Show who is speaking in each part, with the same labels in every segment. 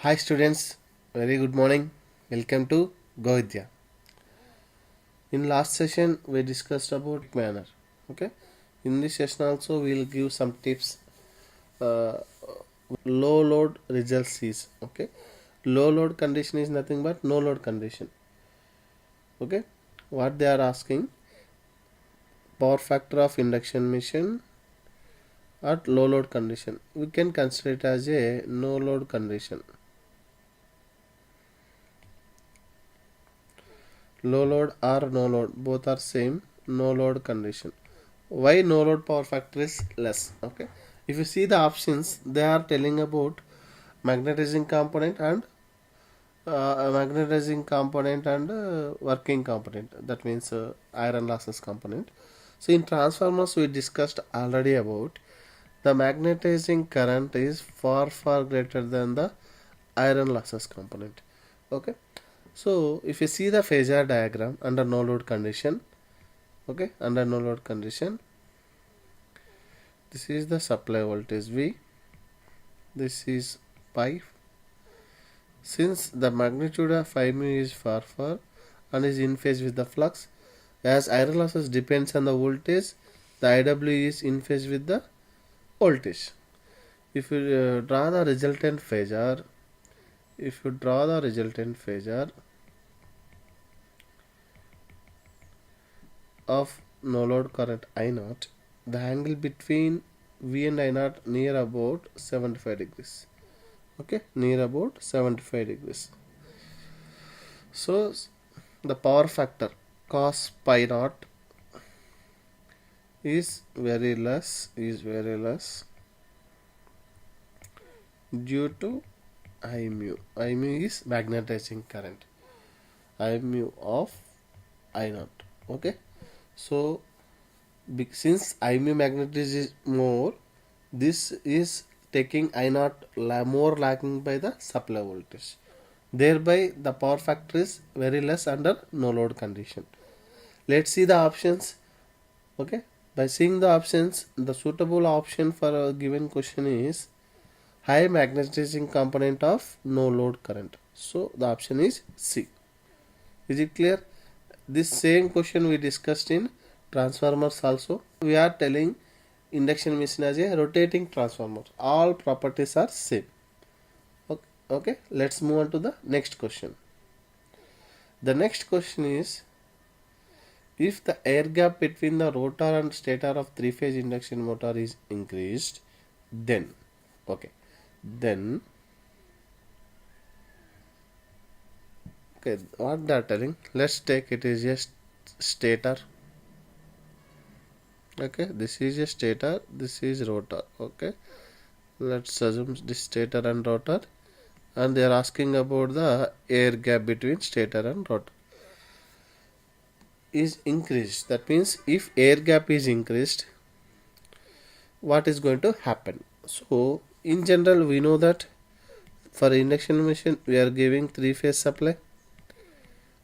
Speaker 1: Hi students, very good morning. Welcome to Govidya. In last session we discussed about manner. Okay. In this session also we will give some tips. Uh, Low load results is okay. Low load condition is nothing but no load condition. Okay. What they are asking, power factor of induction machine at low load condition. We can consider it as a no load condition. Low load or no load both are same, no load condition. Why no load power factor is less? Okay, if you see the options, they are telling about magnetizing component and working component, that means iron losses component. So in transformers we discussed already about the magnetizing current is far greater than the iron losses component. Okay, so if you see the phasor diagram under no load condition, okay, under no load condition, this is the supply voltage V, this is pi. Since the magnitude of phi mu is far and is in phase with the flux, as iron losses depends on the voltage, the IW is in phase with the voltage. If you draw the resultant phasor, of no load current I0, the angle between V and I0 near about 75 degrees. Okay, near about 75 degrees. So the power factor cos pi naught is very less due to I mu. I mu is magnetizing current. I mu of I0. Okay, so since I mu magnetizing is more, this is taking I0 more lagging by the supply voltage. Thereby the power factor is very less under no load condition. Let's see the options. Okay, by seeing the options, the suitable option for a given question is high magnetizing component of no load current. So the option is C. Is it clear? This same question we discussed in transformers also. We are telling induction machine as a rotating transformer. All properties are same. Okay, let's move on to the next question. The next question is, if the air gap between the rotor and stator of three-phase induction motor is increased, then okay, what they are telling, let's take it is a stator. Okay, this is a stator, this is rotor. Okay, let's assume this stator and rotor, and they are asking about the air gap between stator and rotor is increased. That means if air gap is increased, what is going to happen? So in general we know that for induction machine we are giving three-phase supply.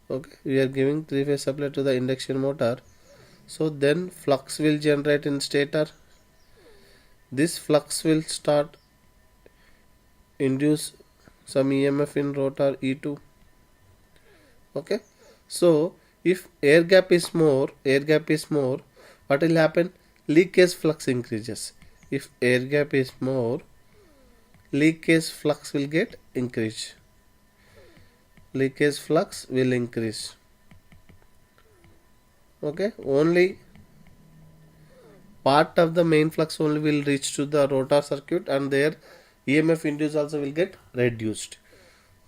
Speaker 1: Okay, we are giving three-phase supply to the induction motor. So then flux will generate in stator. This flux will start induce some EMF in rotor E2. Okay, so if air gap is more, what will happen? Leakage flux increases. If air gap is more, leakage flux will get increased. Leakage flux will increase. Okay, only part of the main flux only will reach to the rotor circuit, and their EMF induced also will get reduced.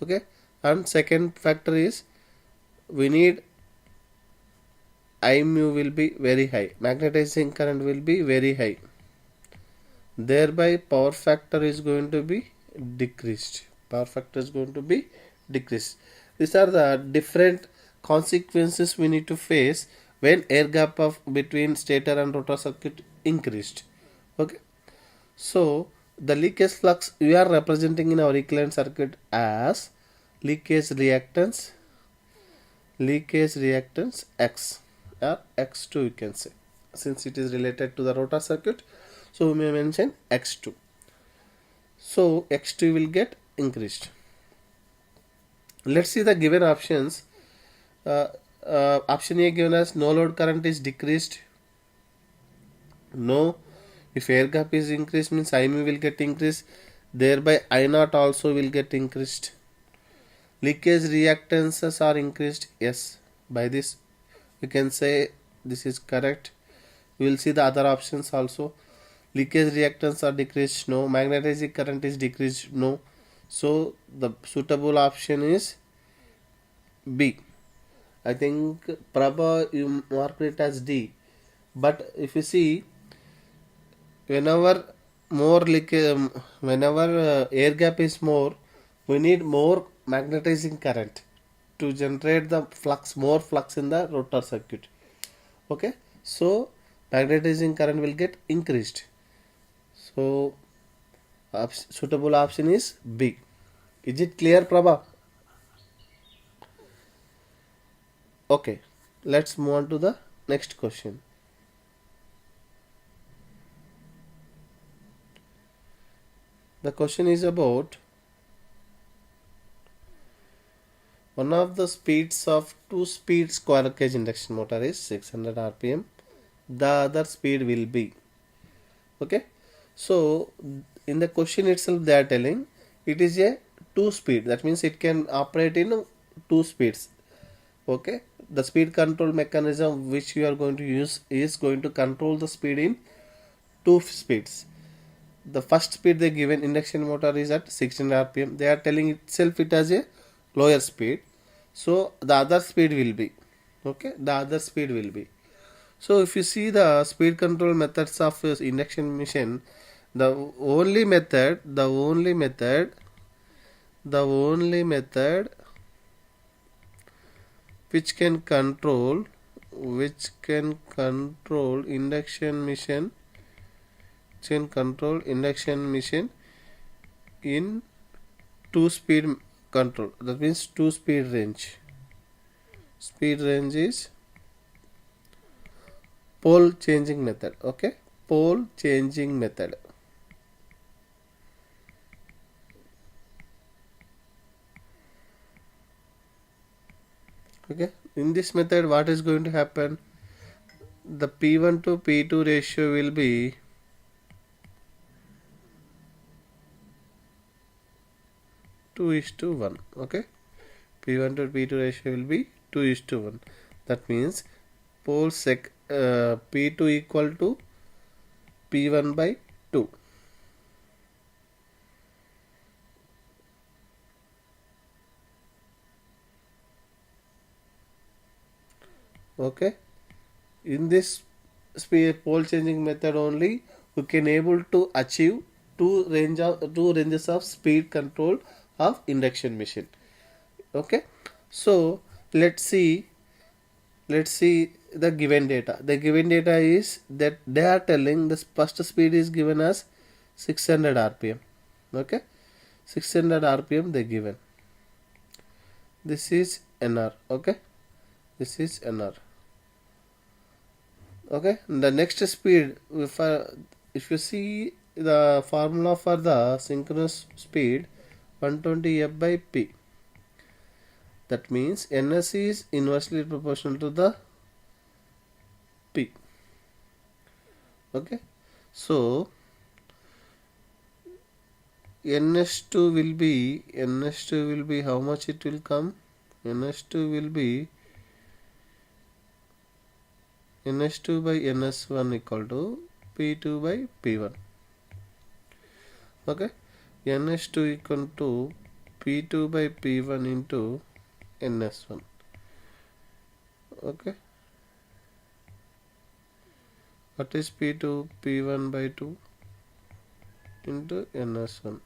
Speaker 1: Okay, and second factor is we need I mu will be very high, magnetizing current will be very high, thereby power factor is going to be decreased. These are the different consequences we need to face when air gap of between stator and rotor circuit increased. Okay, so the leakage flux we are representing in our equivalent circuit as leakage reactance X or X2 you can say, since it is related to the rotor circuit, so we may mention X2. So X2 will get increased. Let's see the given options. uh, Option A given as no load current is decreased. No. If air gap is increased means IMU will get increased, thereby I naught also will get increased. Leakage reactances are increased. Yes. By this we can say this is correct. We will see the other options also. Leakage reactance are decreased. No. Magnetizing current is decreased. No. So the suitable option is B. I think Prabha you marked it as D. But if you see, whenever whenever air gap is more, we need more magnetizing current to generate the flux, more flux in the rotor circuit. Okay, so magnetizing current will get increased. So suitable option is B. Is it clear, Prabha? Okay, let's move on to the next question. The question is about one of the speeds of two speed squirrel cage induction motor is 600 rpm. The other speed will be. Okay, so in the question itself they are telling it is a two speed, that means it can operate in two speeds. Okay, the speed control mechanism which you are going to use is going to control the speed in two speeds. The first speed they given induction motor is at 1600 rpm. They are telling itself it has a lower speed, so the other speed will be, okay, the other speed will be. So if you see the speed control methods of induction machine, the only method the only method which can control induction machine in two speed control, that means two speed range. Speed range is pole changing method. Okay, pole changing method. Okay, in this method what is going to happen, the P1 to P2 ratio will be 2:1. Okay, P1 to P2 ratio will be 2:1. That means pole P2 equal to P1 by 2. Okay, in this pole changing method only we can able to achieve two ranges of speed control of induction machine. Okay, so let's see the given data. The given data is that they are telling the first speed is given as 600 rpm. Okay, 600 rpm they given. This is nr. Okay, this is nr. Okay, the next speed, if you see the formula for the synchronous speed, 120 f by p, that means ns is inversely proportional to the p. Okay, so ns2 will be how much it will come, ns2 will be ns2 by ns1 equal to p2 by p1. Okay, ns2 equal to p2 by p1 into ns1. Okay, what is p2? P1 by 2 into ns1.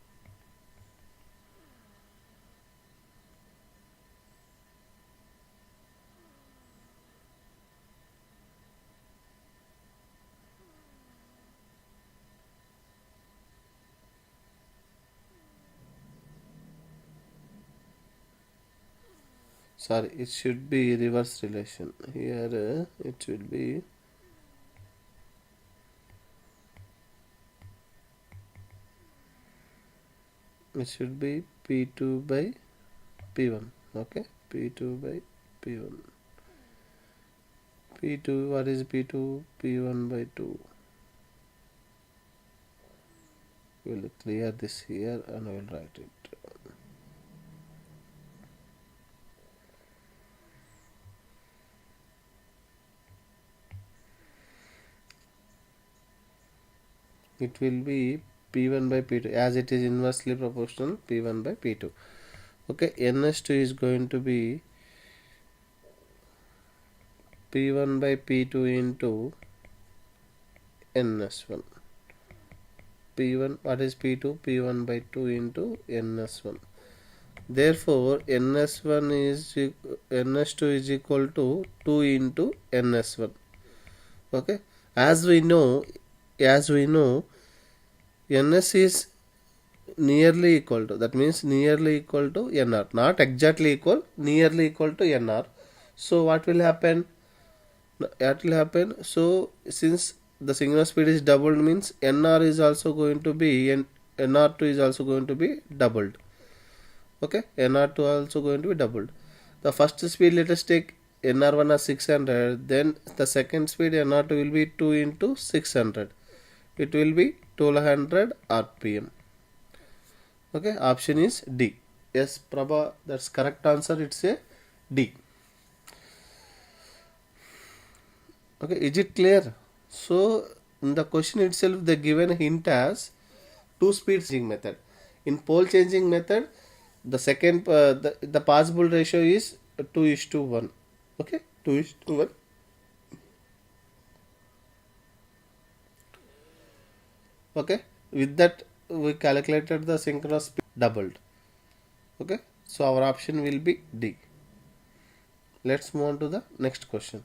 Speaker 1: Sorry, it should be reverse relation. Here it should be P2 by P1. Okay, P2 by P1. P2, what is P2? P1 by 2. We'll clear this here and we'll write it. It will be P1 by P2 as it is inversely proportional P1 by P2. Okay, NS2 is going to be P1 by P2 into NS1. P1, what is P2? P1 by 2 into NS1. Therefore, NS2 is equal to 2 into NS1. Okay, as we know, NS is nearly equal to, that means nearly equal to NR, not exactly equal, nearly equal to NR. So what will happen? So since the signal speed is doubled, means NR is also going to be, and NR2 is also going to be doubled. Okay, NR2 also going to be doubled. The first speed, let us take NR1 as 600, then the second speed NR2 will be 2 into 600. It will be 1200 RPM. Okay, option is D. Yes, Prabha, that's correct answer. It's a D. Okay, is it clear? So in the question itself, they given a hint as two speed changing method. In pole changing method, the second the possible ratio is 2:1. Okay, 2:1. Okay, with that we calculated the synchronous speed doubled. Okay, so our option will be D. Let's move on to the next question.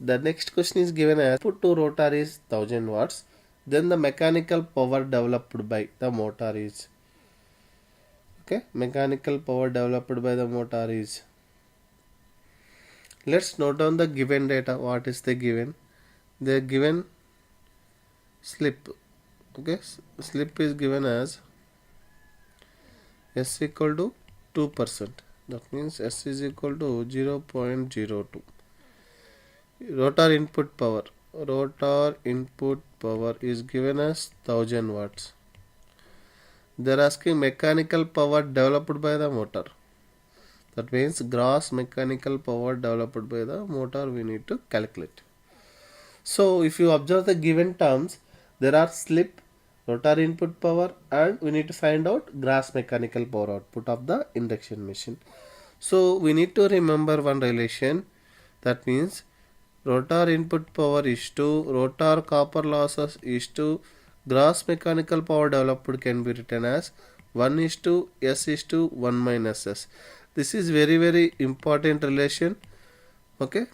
Speaker 1: The next question is given as put to rotor is 1000 watts, then the mechanical power developed by the motor is, okay, mechanical power developed by the motor is, let's note down the given data. What is the given? The given slip, okay, slip is given as S equal to 2%, that means S is equal to 0.02. Rotor input power is given as 1000 watts. They are asking mechanical power developed by the motor, that means gross mechanical power developed by the motor we need to calculate. So if you observe the given terms, there are slip, rotor input power, and we need to find out gross mechanical power output of the induction machine. So we need to remember one relation, that means rotor input power is to rotor copper losses is to gross mechanical power developed can be written as 1 is to S is to 1 minus S. This is very important relation. Okay,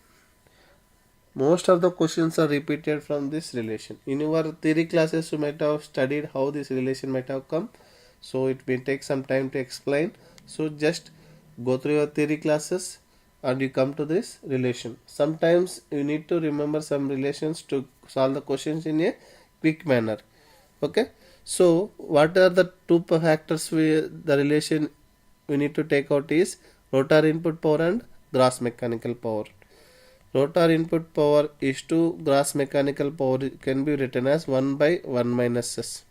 Speaker 1: most of the questions are repeated from this relation. In your theory classes you might have studied how this relation might have come, so it may take some time to explain. So just go through your theory classes and you come to this relation. Sometimes you need to remember some relations to solve the questions in a quick manner. Okay, so what are the two factors the relation we need to take out is rotor input power and gross mechanical power. Rotor input power is to gross mechanical power can be written as 1 by 1 minus S.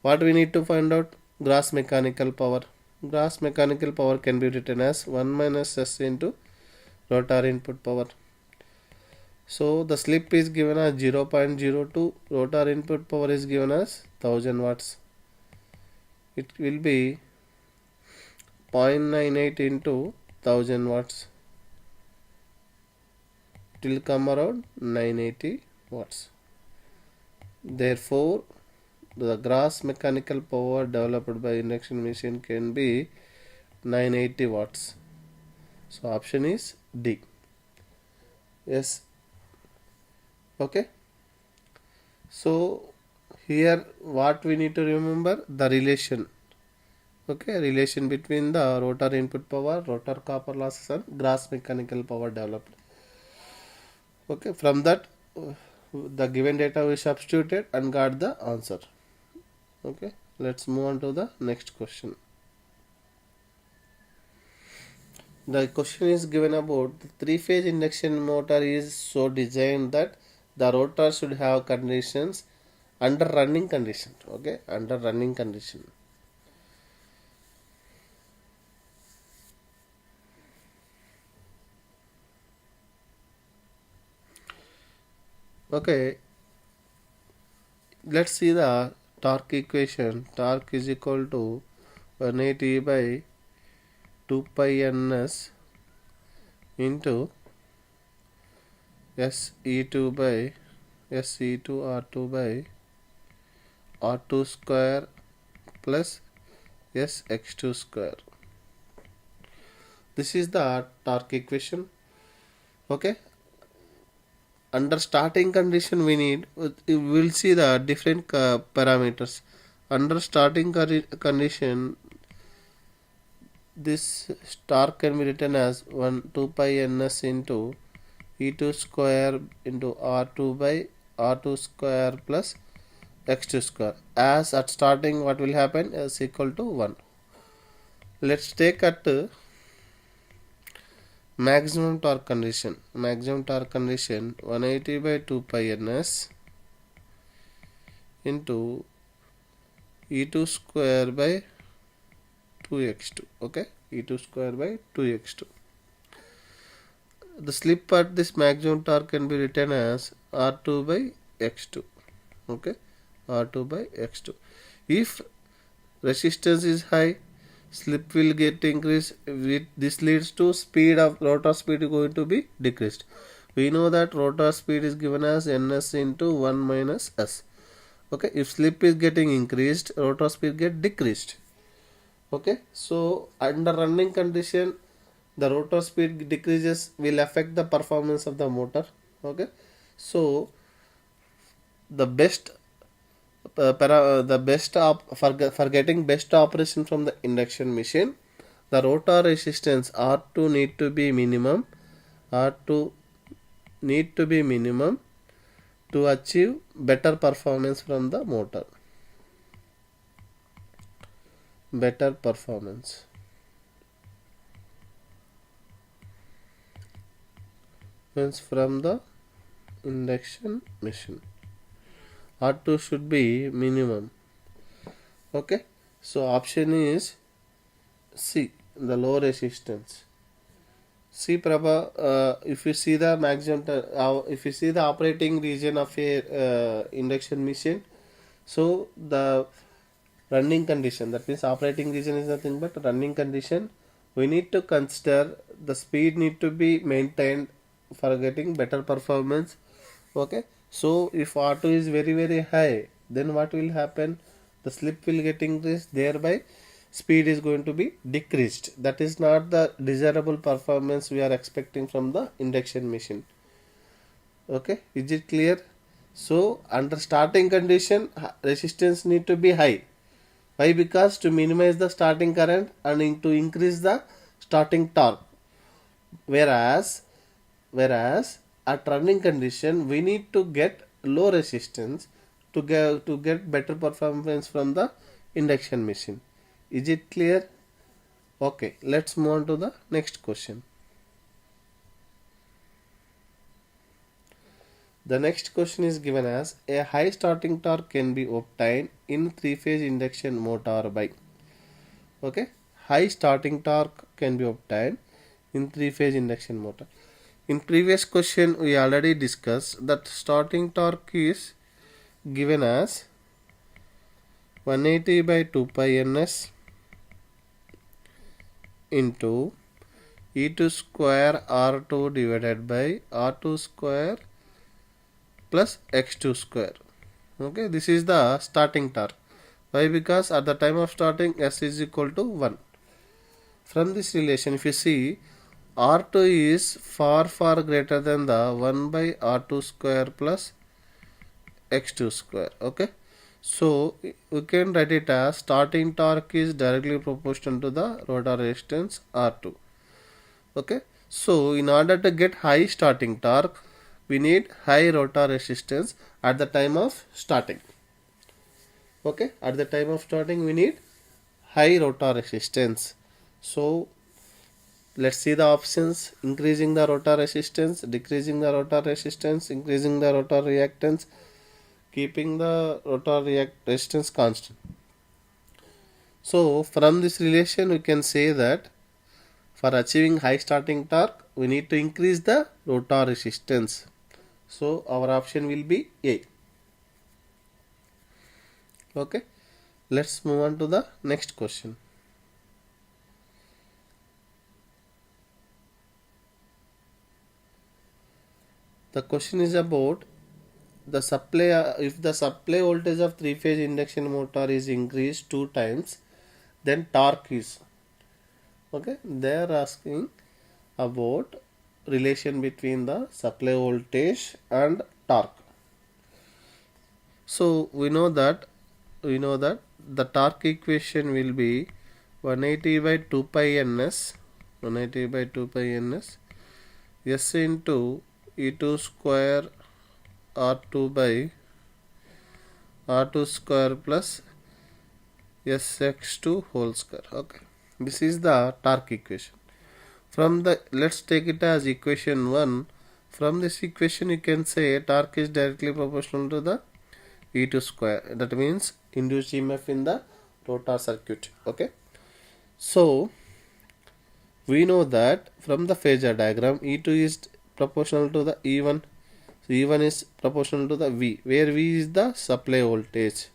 Speaker 1: What we need to find out? Gross mechanical power. Gross mechanical power can be written as 1 minus S into rotor input power. So the slip is given as 0.02, rotor input power is given as 1000 watts. It will be 0.98 into 1000 watts. It will come around 980 watts. Therefore, the gross mechanical power developed by induction machine can be 980 watts. So option is D. Yes. Okay. So here what we need to remember, the relation. Okay, relation between the rotor input power, rotor copper losses, and gross mechanical power developed. Okay, from that the given data we substituted and got the answer. Okay, let's move on to the next question. The question is given about the three-phase induction motor is so designed that the rotor should have conditions under running condition. Okay, under running condition. Okay, let's see the torque equation. Torque is equal to 180 by 2 pi ns into SE2 by SE2 R2 by R2 square plus SX2 square. This is the torque equation. Okay, under starting condition we will see the different parameters. Under starting condition, this torque can be written as 2 pi ns into E2 square into R2 by R2 square plus X2 square. As at starting, what will happen is equal to 1. Let's take at maximum torque condition. Maximum torque condition 180 by 2 pi ns into E2 square by 2x2. Okay, E2 square by 2x2. The slip at this maximum torque can be written as R2 by x2. Okay, R2 by x2. If resistance is high, slip will get increased. This leads to speed of rotor speed is going to be decreased. We know that rotor speed is given as ns into 1 minus s. Okay, if slip is getting increased, rotor speed get decreased. Okay, so under running condition, the rotor speed decreases will affect the performance of the motor. Okay, so the best for getting best operation from the induction machine, the rotor resistance R2 need to be minimum. R2 need to be minimum to achieve better performance from the motor. Better performance. Means from the induction machine. R2 should be minimum. Okay, so option is C, the low resistance. See Prabha, if you see the maximum, if you see the operating region of a induction machine, so the running condition, that means operating region is nothing but running condition. We need to consider the speed need to be maintained for getting better performance. Okay, so if R2 is very high, then what will happen? The slip will get increased, thereby speed is going to be decreased. That is not the desirable performance we are expecting from the induction machine. Okay, is it clear? So under starting condition, resistance need to be high. Why? Because to minimize the starting current and to increase the starting torque. Whereas at running condition we need to get low resistance to get better performance from the induction machine. Is it clear? Okay, let's move on to the next question. The next question is given as a high starting torque can be obtained in three-phase induction motor by. Okay, high starting torque can be obtained in three-phase induction motor. In previous question we already discussed that starting torque is given as 180 by 2 pi ns into E2 square R2 divided by R2 square plus X2 square. Okay, this is the starting torque. Why? Because at the time of starting S is equal to 1. From this relation, if you see, R2 is far greater than the 1 by R2 square plus X2 square. Okay, so we can write it as starting torque is directly proportional to the rotor resistance R2. Okay, so in order to get high starting torque, we need high rotor resistance at the time of starting. Okay, at the time of starting we need high rotor resistance. So Let's see the options: increasing the rotor resistance, decreasing the rotor resistance, increasing the rotor reactance, keeping the rotor resistance constant. So from this relation we can say that for achieving high starting torque we need to increase the rotor resistance. So our option will be A. Okay, let's move on to the next question. The question is about the supply. If the supply voltage of three-phase induction motor is increased 2 times, then torque is. Okay, they are asking about relation between the supply voltage and torque. So we know that the torque equation will be 180 by 2 pi ns, 180 by 2 pi ns, s into E2 square R2 by R2 square plus Sx2 whole square. Okay, this is the torque equation. From the, let's take it as equation 1. From this equation you can say torque is directly proportional to the E2 square. That means induced EMF in the rotor circuit. Okay, so we know that from the phasor diagram E2 is proportional to the E1. So E1 is proportional to the V, where V is the supply voltage.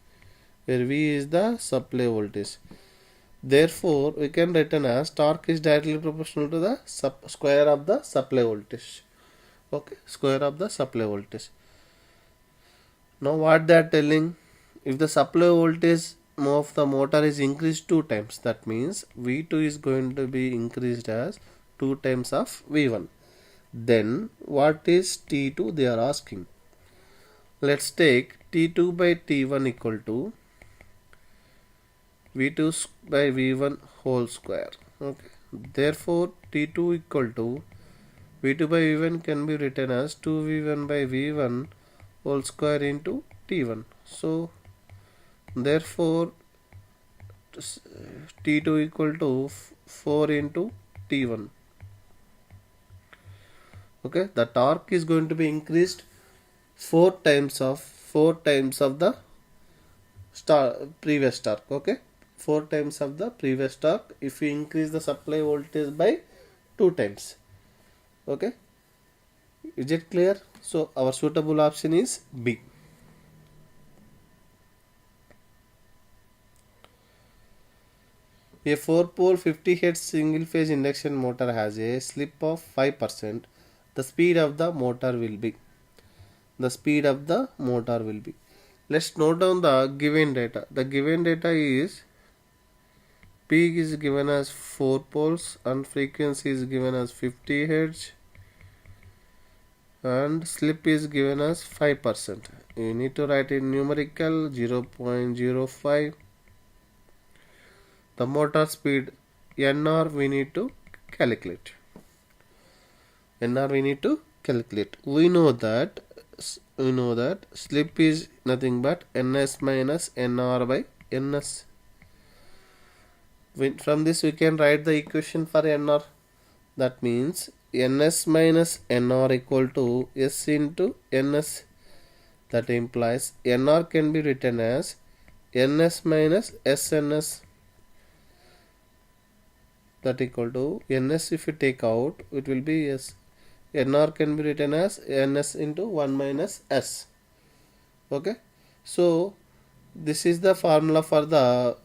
Speaker 1: Therefore, we can written as torque is directly proportional to the square of the supply voltage. Okay, square of the supply voltage. Now what they are telling? If the supply voltage of the motor is increased 2 times, that means V2 is going to be increased as 2 times of V1. Then what is T2 they are asking? Let's take T2 by T1 equal to V2 by V1 whole square. Okay. Therefore T2 equal to V2 by V1 can be written as 2V1 by V1 whole square into T1. So therefore T2 equal to 4 into T1. Okay, the torque is going to be increased 4 times of the previous torque. Okay, 4 times of the previous torque if we increase the supply voltage by 2 times. Okay, is it clear? So our suitable option is B. A 4-pole 50 Hz single phase induction motor has a slip of 5%. The speed of the motor will be. Let's note down the given data. The given data is peak is given as 4 poles and frequency is given as 50 Hz and slip is given as 5%. You need to write in numerical 0.05. The motor speed NR we need to calculate. We know that slip is nothing but ns minus nr by ns. From this we can write the equation for nr. That means ns minus nr equal to s into ns. That implies nr can be written as ns minus sns. That equal to ns, if you take out it will be s. nr can be written as ns into 1 minus s. Okay, so this is the formula for the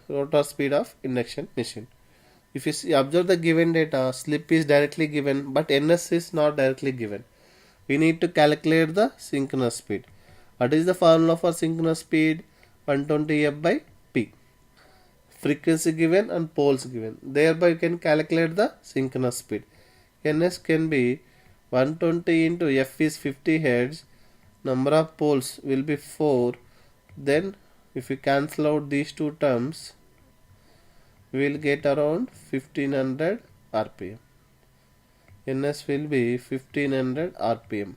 Speaker 1: rotor speed of induction machine. If you see, observe the given data, slip is directly given but ns is not directly given. We need to calculate the synchronous speed. What is the formula for synchronous speed? 120 f by p. Frequency given and poles given. Thereby you can calculate the synchronous speed. ns can be 120 into f is 50 Hz. Number of poles will be 4. Then if we cancel out these two terms, we will get around 1500 rpm. ns will be 1500 rpm.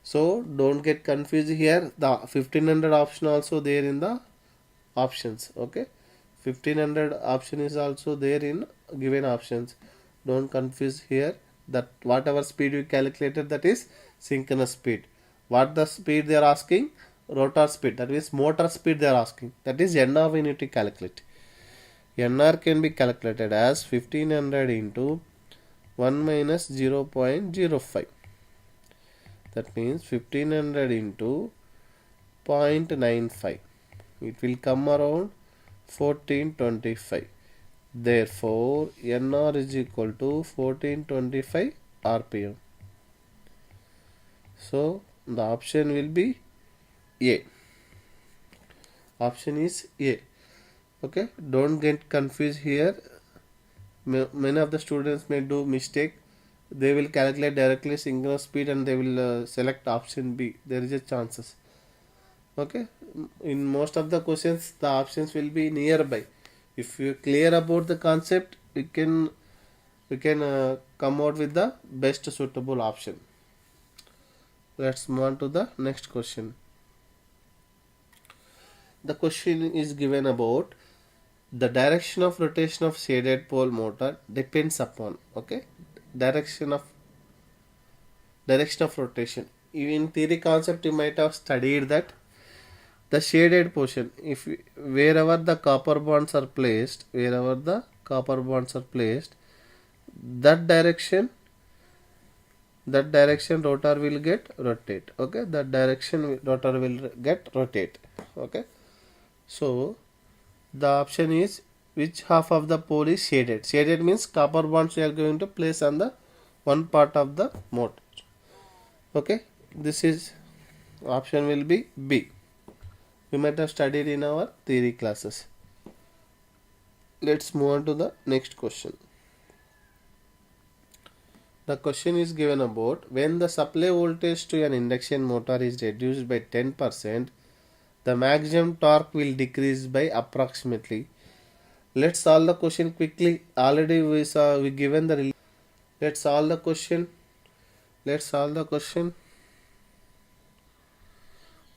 Speaker 1: So don't get confused here. The 1500 option also there in the options. Okay, 1500 option is also there in given options. Don't confuse here that whatever speed we calculated, that is synchronous speed. What the speed they are asking? Rotor speed, that is motor speed they are asking. That is NR we need to calculate. NR can be calculated as 1500 into 1 minus 0.05. That means 1500 into 0.95. It will come around 1425. Therefore, NR is equal to 1425 RPM. So, the option will be A. Option is A. Okay, don't get confused here. Many of the students may do mistake. They will calculate directly synchronous speed and they will select option B. There is a chances. Okay, in most of the questions the options will be nearby. If you clear about the concept, we can come out with the best suitable option. Let's move on to the next question. The question is given about the direction of rotation of shaded pole motor depends upon, okay, direction of rotation. In theory concept you might have studied that the shaded portion, if wherever the copper bonds are placed, that direction rotor will get rotate. Okay, that direction rotor will get rotate. Okay, so the option is which half of the pole is shaded. Shaded means copper bonds we are going to place on the one part of the motor. Okay, this is option will be B. We might have studied in our theory classes. Let's move on to the next question. The question is given about when the supply voltage to an induction motor is reduced by 10%, the maximum torque will decrease by approximately. Let's solve the question quickly. Already we given the. Let's solve the question.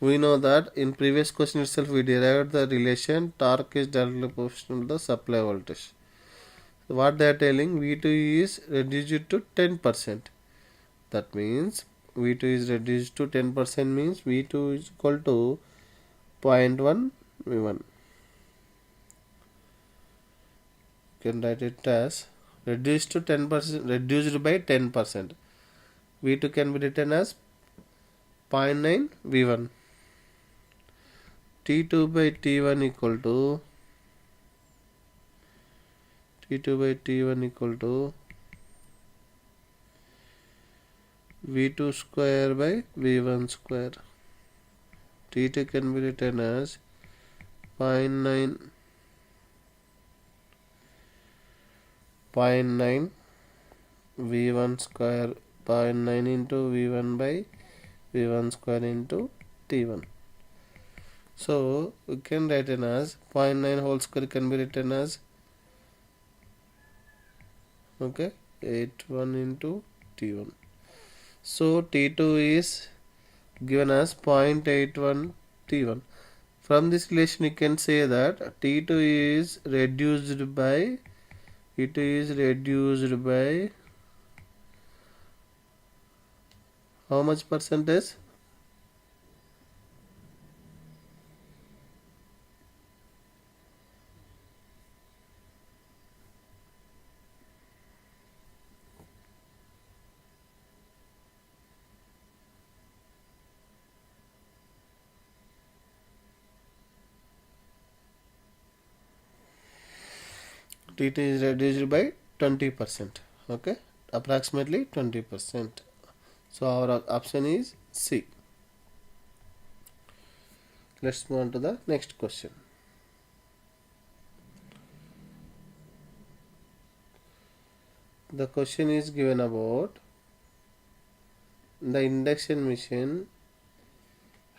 Speaker 1: We know that in previous question itself we derived the relation torque is directly proportional to the supply voltage. So what they are telling, V2 is reduced to 10%. That means V2 is reduced to 10% means V2 is equal to 0.1 V1. You can write it as reduced to 10%, reduced by 10%. V2 can be written as 0.9 V1. T2 by T1 equal to V2 square by V1 square. T2 can be written as 0.9 V1 square, 0.9 into V1 by V1 square into T1. So we can write it as 0.9 whole square can be written as 81 into T1. So T2 is given as 0.81 T1. From this relation you can say that T2 is reduced by how much percentage? T2 is reduced by 20%. Okay, approximately 20%. So our option is C. Let's move on to the next question. The question is given about the induction machine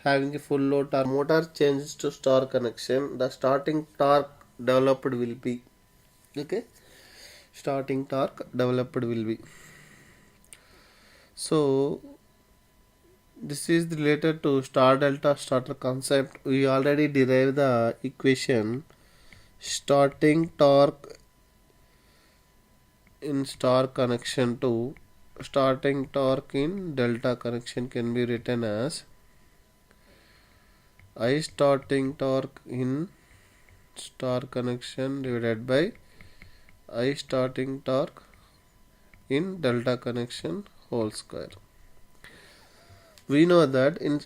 Speaker 1: having a full load torque. Motor changes to star connection. The starting torque developed will be so this is related to star delta starter concept. We already derived the equation starting torque in star connection to starting torque in delta connection can be written as I starting torque in star connection divided by I starting torque in delta connection whole square. We know that in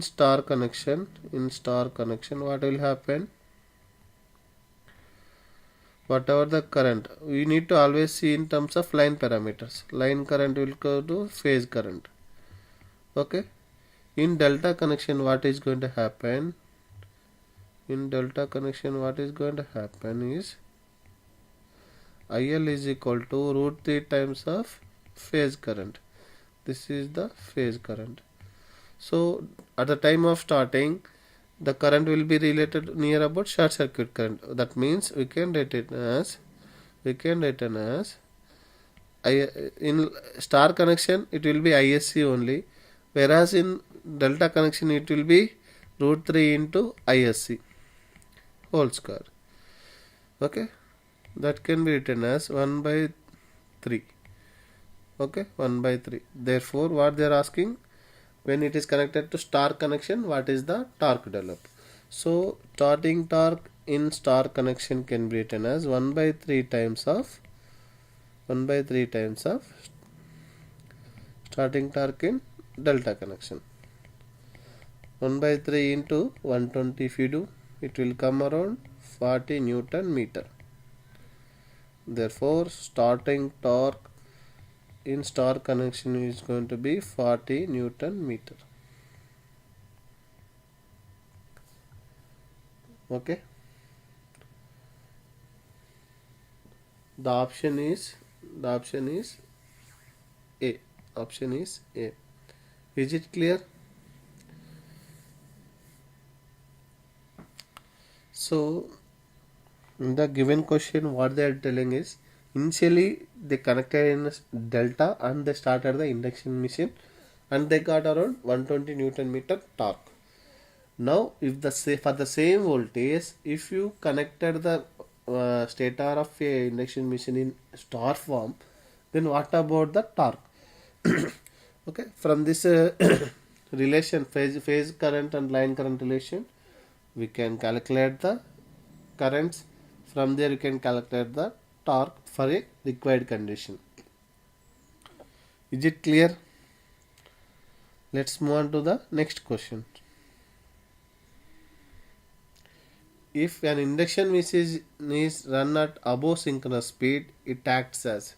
Speaker 1: star connection what will happen, whatever the current, we need to always see in terms of line parameters. Line current will go to phase current. Okay, in delta connection what is going to happen, in delta connection what is going to happen is IL is equal to root 3 times of phase current. This is the phase current. So at the time of starting, the current will be related near about short circuit current. That means we can write it as in star connection it will be ISC only, whereas in delta connection it will be root 3 into ISC whole square. Okay, that can be written as 1 by 3. Okay, 1 by 3. Therefore what they are asking, when it is connected to star connection, what is the torque developed? So starting torque in star connection can be written as 1 by 3 times of starting torque in delta connection. 1 by 3 into 120, if you do, it will come around 40 Newton meter. Therefore starting torque in star connection is going to be 40 Newton meter. Okay, the option is A. Option is A. Is it clear? So in the given question what they are telling is, initially they connected in delta and they started the induction machine and they got around 120 Newton meter torque. Now if for the same voltage, if you connected the stator of a induction machine in star form, then what about the torque? Okay, from this relation, phase current and line current relation, we can calculate the currents. From there we can calculate the torque for a required condition. Is it clear? Let's move on to the next question. If an induction machine is run at above synchronous speed, it acts as,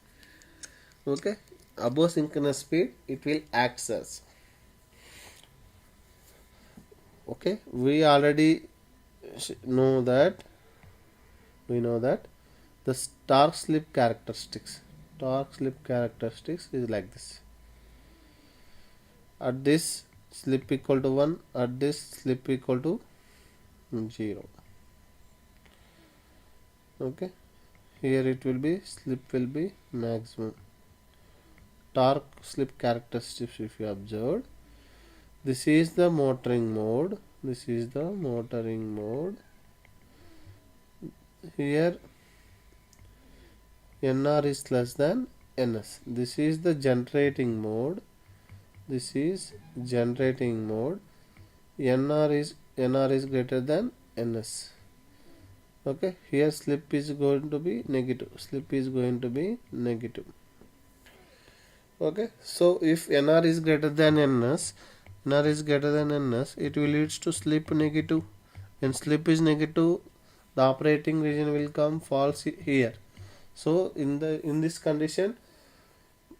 Speaker 1: okay, above synchronous speed it will act as, okay, we already know that the torque slip characteristics is like this. At this slip equal to 1, at this slip equal to 0. Okay, here it will be, slip will be maximum. Torque slip characteristics, if you observe, this is the motoring mode, here NR is less than NS. This is the generating mode, NR is greater than NS. Okay, here slip is going to be negative, okay. So if NR is greater than NS, it will leads to slip negative. When slip is negative, the operating region will come false here. So in this condition,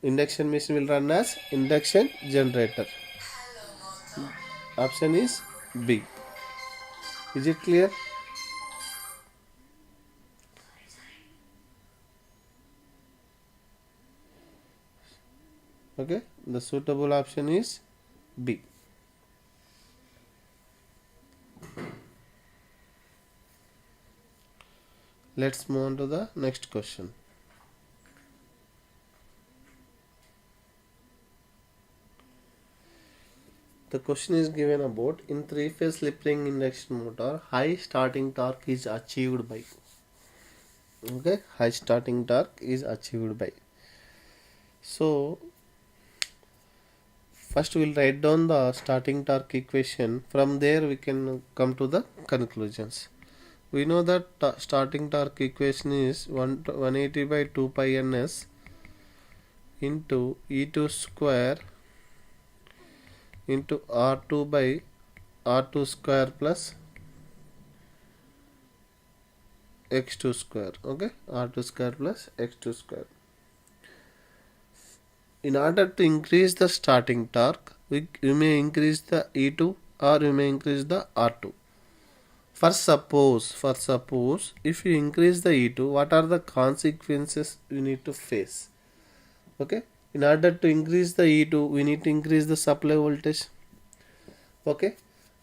Speaker 1: induction machine will run as induction generator. Option is B. Is it clear? Okay, the suitable option is B. Let's move on to the next question. The question is given about, in 3-phase slip ring induction motor, high starting torque is achieved by. Okay, high starting torque is achieved by. So first we'll write down the starting torque equation. From there we can come to the conclusions. We know that starting torque equation is 180 by 2 pi ns into E2 square into R2 by R2 square plus X2 square. Okay, R2 square plus X2 square. In order to increase the starting torque, you may increase the E2 or you may increase the R2. For suppose, if you increase the E2, what are the consequences you need to face? Okay, in order to increase the E2, we need to increase the supply voltage. Okay,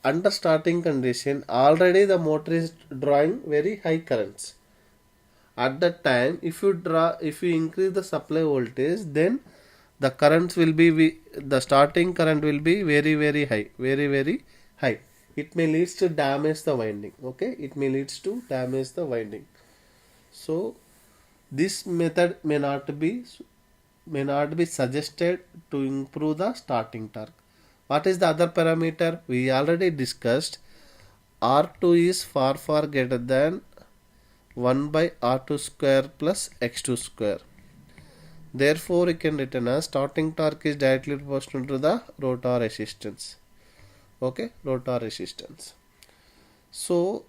Speaker 1: under starting condition, already the motor is drawing very high currents. At that time, if you increase the supply voltage, then the currents will be the starting current will be very high. It may leads to damage the winding. Okay, it may leads to damage the winding. So this method may not be suggested to improve the starting torque. What is the other parameter? We already discussed R2 is far greater than 1 by R2 square plus X2 square. Therefore, you can written as starting torque is directly proportional to the rotor resistance. Okay, rotor resistance. So,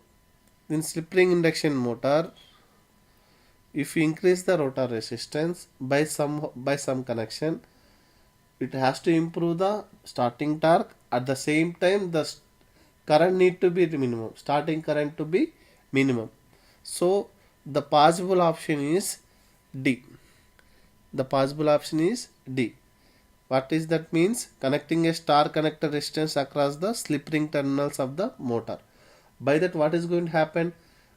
Speaker 1: in slip ring induction motor, if you increase the rotor resistance by some connection, it has to improve the starting torque. At the same time, the current need to be minimum. Starting current to be minimum. So, the possible option is D. The possible option is D. What is that means? Connecting a star connector resistance across the slip ring terminals of the motor. By that, what is going to happen?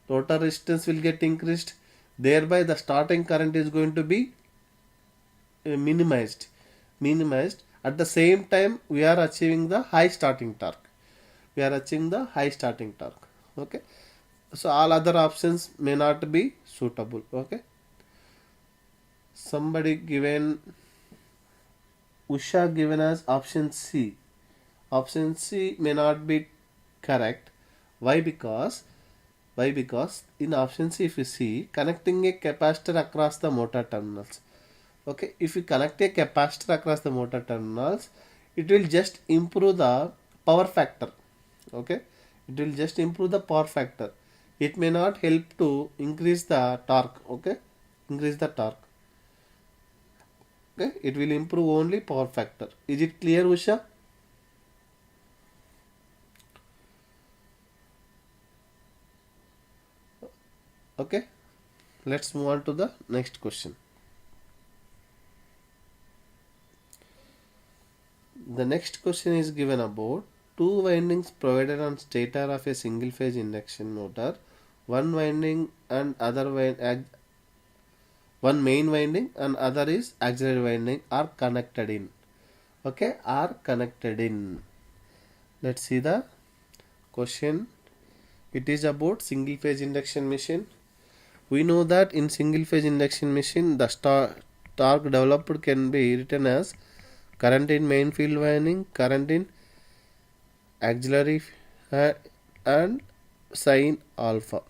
Speaker 1: Rotor resistance will get increased. Thereby, the starting current is going to be minimized. At the same time, we are achieving the high starting torque. Okay. So all other options may not be suitable. Okay. Somebody given Usha given as option C. Option C may not be correct. Why? Because in option C, if you see, connecting a capacitor across the motor terminals. Okay, if you connect a capacitor across the motor terminals, it will just improve the power factor. Okay, it will just improve the power factor. It may not help to increase the torque. Okay, increase the torque. Okay, it will improve only power factor. Is it clear, Usha? Okay, let's move on to the next question. The next question is given about two windings provided on stator of a single phase induction motor. One winding and one main winding and other is auxiliary winding are connected in. Okay, are connected in. Let's see the question. It is about single phase induction machine. We know that in single phase induction machine, the torque developed can be written as current in main field winding, current in auxiliary and sine alpha.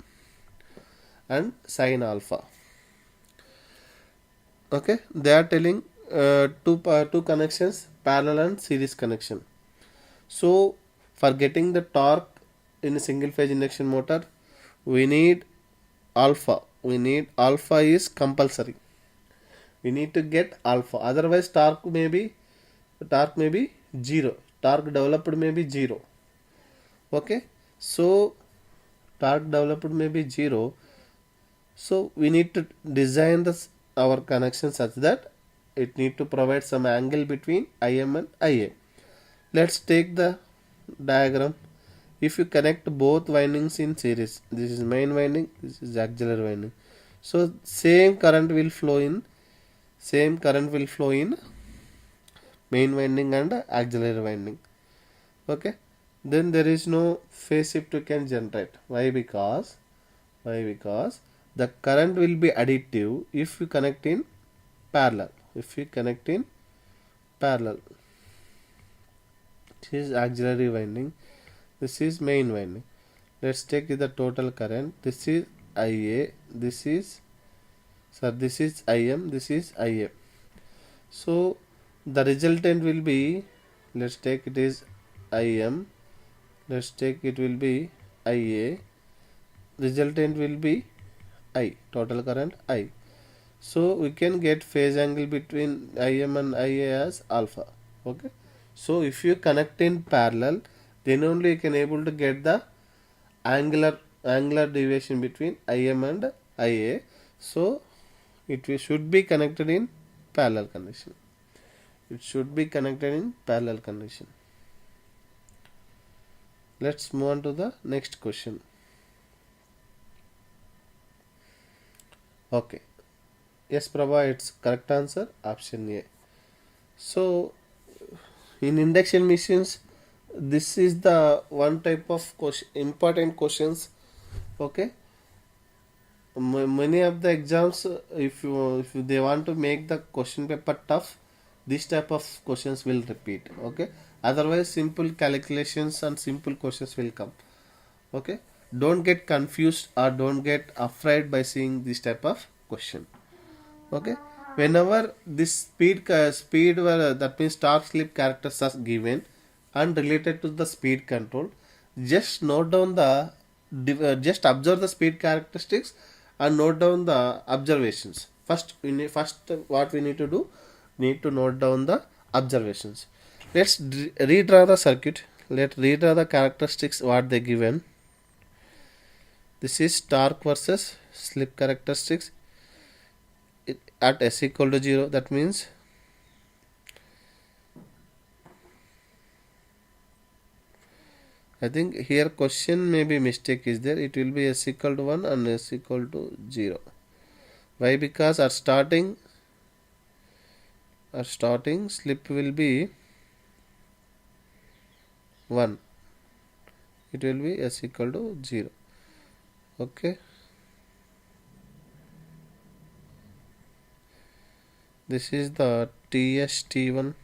Speaker 1: Okay, they are telling two connections, parallel and series connection. So for getting the torque in a single phase induction motor, we need alpha. Is compulsory. We need to get alpha. Otherwise, torque may be zero. Torque developed may be zero. Okay, so torque developed may be zero. So we need to design our connection such that it need to provide some angle between IM and IA. Let's take the diagram. If you connect both windings in series, this is main winding, this is auxiliary winding. So same current will flow in main winding and auxiliary winding. Okay, then there is no phase shift you can generate. Why? Because The current will be additive if you connect in parallel. If you connect in parallel, this is auxiliary winding, this is main winding. Let's take the total current. This is IA, this is IM, this is IA. So the resultant will be, let's take it is IM, let's take it will be IA, resultant will be I, total current I. So we can get phase angle between IM and IA as alpha. Okay, so if you connect in parallel, then only you can able to get the angular deviation between IM and IA. So should be connected in parallel condition. It should be connected in parallel condition. Let's move on to the next question. Okay, yes Prabha, it's correct answer option A. So in induction machines, this is the one type of important questions. Okay, many of the exams, if they want to make the question paper tough, this type of questions will repeat. Okay, otherwise simple calculations and simple questions will come. Okay, don't get confused or don't get afraid by seeing this type of question. Okay, whenever this speed that means torque slip characters are given and related to the speed control, just note down the just observe the speed characteristics and note down the observations. First what we need to do, need to note down the observations. Let's redraw the circuit. Let's redraw the characteristics what they given. This is torque versus slip characteristics at s equal to 0. That means I think here question maybe mistake is there. It will be s equal to 1 and s equal to 0. Why? Because our starting slip will be 1. It will be s equal to 0. Okay, this is the TS-T1.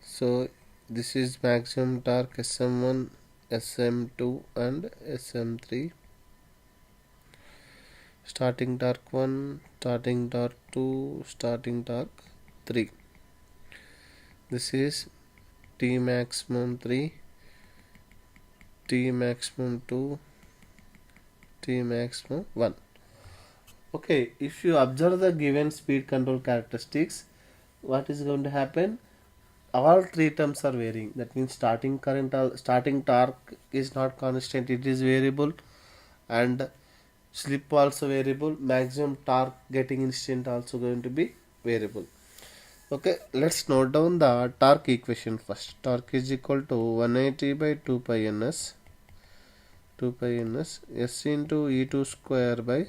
Speaker 1: So this is maximum torque SM1, SM2 and SM3. Starting torque 1, starting torque 2, starting torque 3. This is T maximum 3, T maximum 2, T maximum 1. Okay, if you observe the given speed control characteristics, what is going to happen? All three terms are varying. That means starting torque is not constant, it is variable, and slip also variable, maximum torque getting instant also going to be variable. Okay, let's note down the torque equation first. Torque is equal to 180 by 2 pi ns s into e2 square by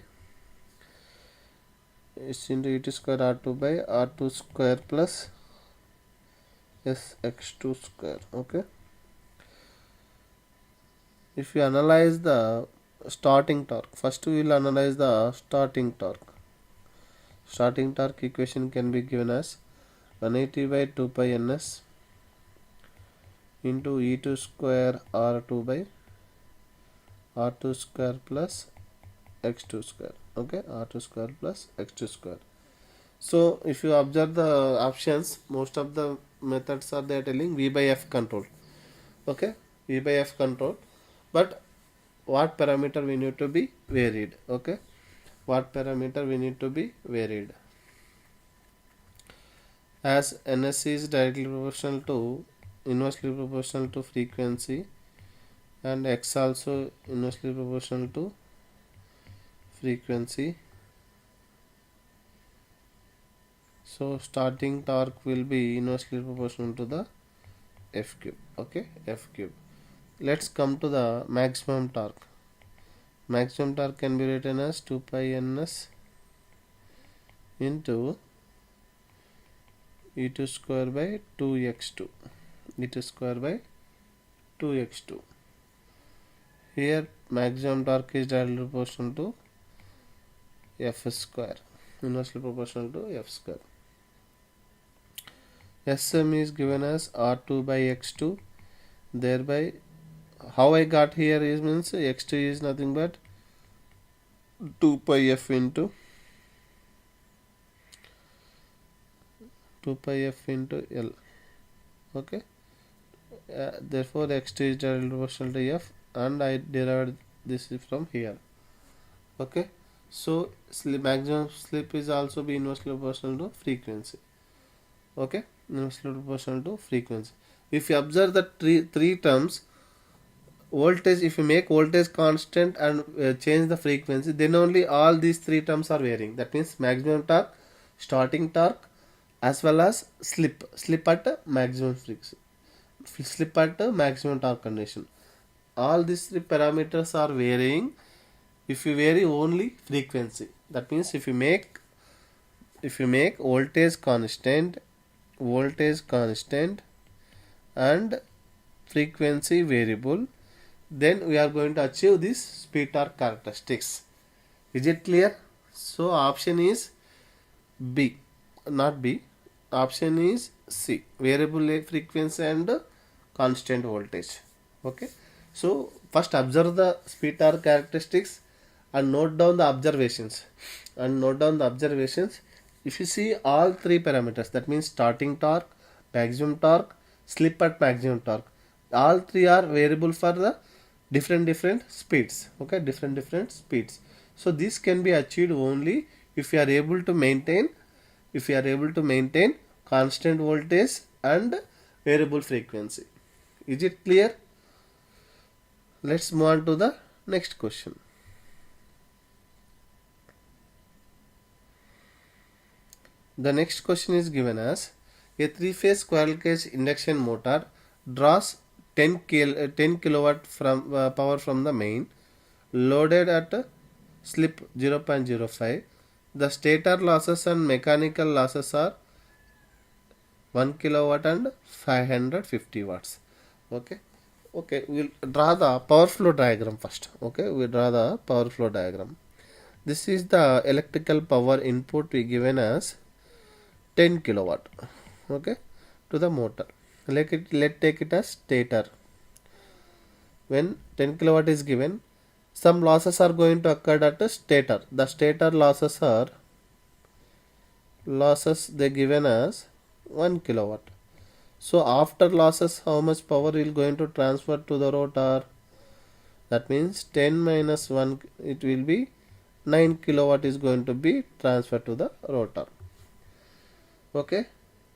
Speaker 1: s into e2 square r2 by r2 square plus sx2 square. Okay, if you analyze the starting torque, first we will analyze the starting torque. Starting torque equation can be given as 180 by 2 pi ns into e2 square r2 by r2 square plus x2 square. Okay, r2 square plus x2 square. So if you observe the options, most of the methods are there telling V by F control. Okay, V by F control, but what parameter we need to be varied. Okay, what parameter we need to be varied, as ns is directly proportional to inversely proportional to frequency and x also inversely proportional to frequency. So starting torque will be inversely proportional to the F cube. Okay, F cube. Let's come to the maximum torque. Maximum torque can be written as 2 pi ns into e2 square by 2x2. e2 square by 2x2. Here maximum torque is directly proportional to F square. Inversely proportional to F square. Sm is given as R2 by x2. Thereby, how I got here is means x2 is nothing but 2 pi f into 2 pi f into L. Okay. Therefore, x2 is directly proportional to f, and I derived this from here. Okay. So maximum slip is also be inversely proportional to frequency. Okay, inversely proportional to frequency. If you observe the three terms, voltage, if you make voltage constant and change the frequency, then only all these three terms are varying. That means maximum torque, starting torque, as well as slip at maximum frequency, slip at maximum torque condition. All these three parameters are varying if you vary only frequency. That means if you make voltage constant and frequency variable, then we are going to achieve this speed torque characteristics. Is it clear? So option is B, not B. Option is C, variable frequency and constant voltage. Okay. So first observe the speed torque characteristics and note down the observations. If you see all three parameters, that means starting torque, maximum torque, slip at maximum torque, all three are variable for the different speeds. Okay, different speeds. So this can be achieved only if you are able to maintain constant voltage and variable frequency. Is it clear? Let's move on to the next question. The next question is given as a three-phase squirrel cage induction motor draws 10 kilowatt from power from the main, loaded at slip 0.05. The stator losses and mechanical losses are 1 kilowatt and 550 watts. Okay. We'll draw the power flow diagram first. Okay, we draw the power flow diagram. This is the electrical power input we given as 10 kilowatt. Okay, to the motor. Let's take it as stator. When 10 kilowatt is given, some losses are going to occur at a stator. The stator losses they given as 1 kilowatt. So after losses, how much power will going to transfer to the rotor? That means 10 minus 1, it will be 9 kilowatt is going to be transferred to the rotor. Okay,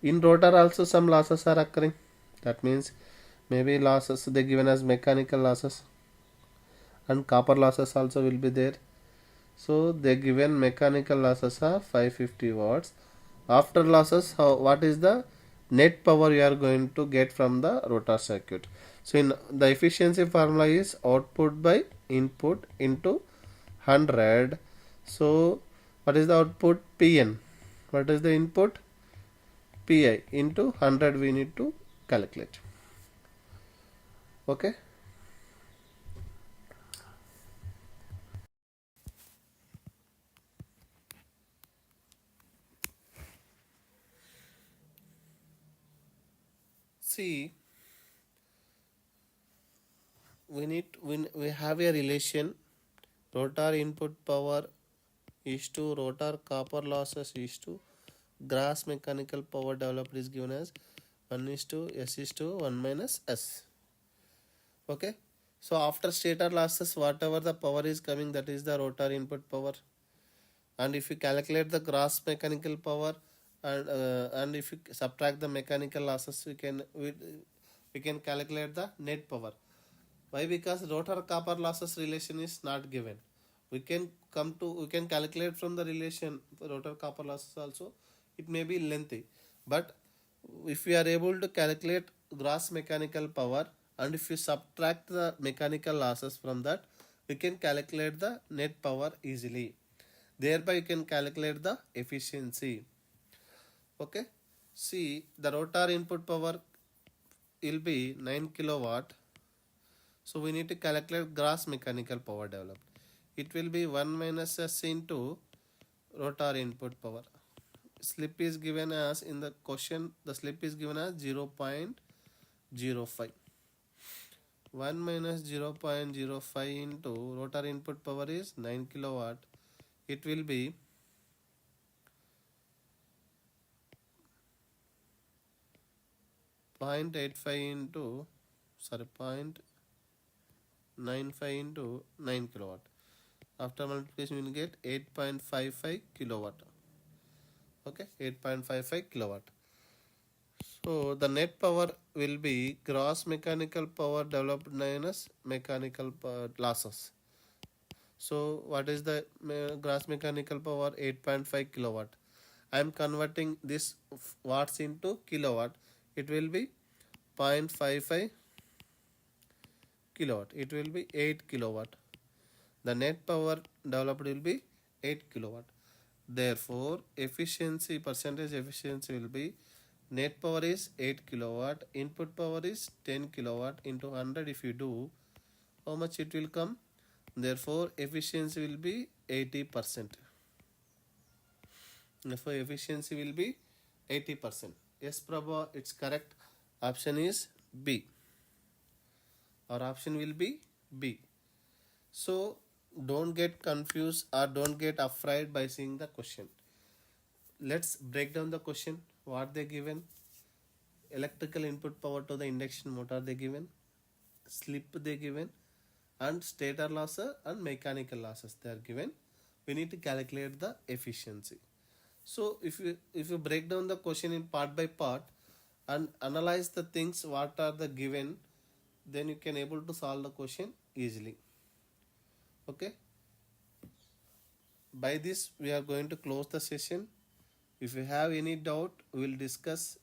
Speaker 1: in rotor also some losses are occurring. That means maybe losses they given as mechanical losses, and copper losses also will be there. So they given mechanical losses are 550 watts. After losses, what is the net power you are going to get from the rotor circuit? So in the efficiency formula is output by input into 100. So what is the output? Pn. What is the input? Pi into 100 we need to calculate. Okay. See, we have a relation. Rotor input power is to rotor copper losses is to gross mechanical power developed is given as 1 is to S is to 1 minus S. Okay. So after stator losses, whatever the power is coming, that is the rotor input power. And if you calculate the gross mechanical power and if you subtract the mechanical losses, we can calculate the net power. Why? Because rotor copper losses relation is not given. We can calculate from the relation for rotor copper losses also. It may be lengthy, but if we are able to calculate gross mechanical power, and if you subtract the mechanical losses from that, we can calculate the net power easily. Thereby you can calculate the efficiency. Okay, see, the rotor input power will be 9 kilowatt. So we need to calculate gross mechanical power developed. It will be 1 minus s into rotor input power. Slip is given as, in the question, the slip is given as 0.05. 1 minus 0.05 into rotor input power is 9 kilowatt. It will be 0.85 into, sorry, 0.95 into 9 kilowatt. After multiplication, we will get 8.55 kilowatt. Okay, 8.55 kilowatt. So the net power will be gross mechanical power developed minus mechanical losses. So what is the gross mechanical power? 8.5 kilowatt. I am converting this watts into kilowatt. It will be 0.55 kilowatt. It will be 8 kilowatt. The net power developed will be 8 kilowatt. Therefore, efficiency, percentage efficiency will be, net power is 8 kilowatt, input power is 10 kilowatt into 100. If you do, how much it will come? Therefore, efficiency will be 80%. Therefore, efficiency will be 80%. Yes, Prabha, it's correct. Option is B. Our option will be B. So, don't get confused or don't get afraid by seeing the question. Let's break down the question. What they given? Electrical input power to the induction motor they given, slip they given, and stator losses and mechanical losses they are given. We need to calculate the efficiency. So if you break down the question in part by part and analyze the things what are the given, then you can able to solve the question easily. Okay, by this we are going to close the session. If you have any doubt, we will discuss.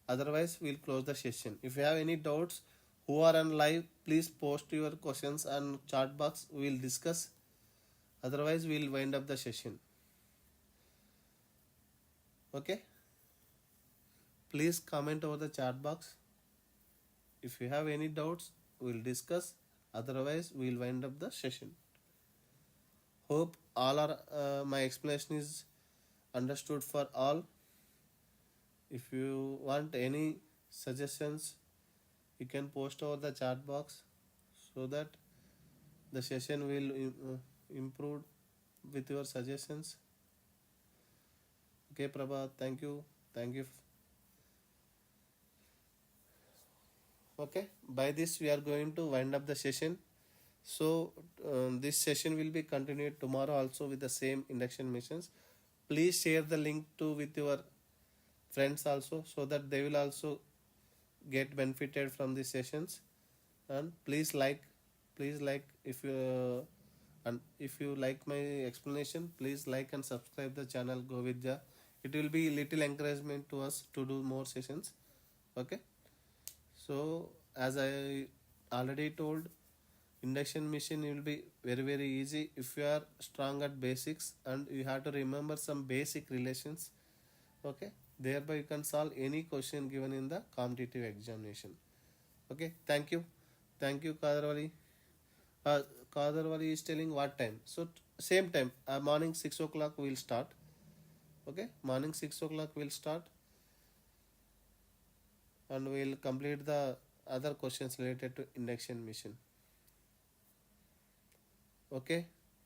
Speaker 1: Otherwise, we'll close the session. If you have any doubts, who are on live, please post your questions on chat box. We'll discuss. Otherwise, we'll wind up the session. Okay. Please comment over the chat box. If you have any doubts, we'll discuss. Otherwise, we'll wind up the session. Hope all are my explanation is understood for all. If you want any suggestions, you can post over the chat box so that the session will improve with your suggestions. Okay, Prabha, thank you. Thank you. Okay, by this we are going to wind up the session. So this session will be continued tomorrow also with the same induction machines. Please share the link to with your friends also, so that they will also get benefited from these sessions. And please like if you and if you like my explanation, please like and subscribe the channel Go Vidya. It will be little encouragement to us to do more sessions. Okay, so as I already told, induction machine will be very easy if you are strong at basics and you have to remember some basic relations. Okay, thereby you can solve any question given in the competitive examination. Okay, thank you. Thank you, Kadarwali. Kadarwali is telling what time. So same time, morning 6 o'clock we will start. Okay, morning 6 o'clock we will start, and we will complete the other questions related to induction machine. Okay.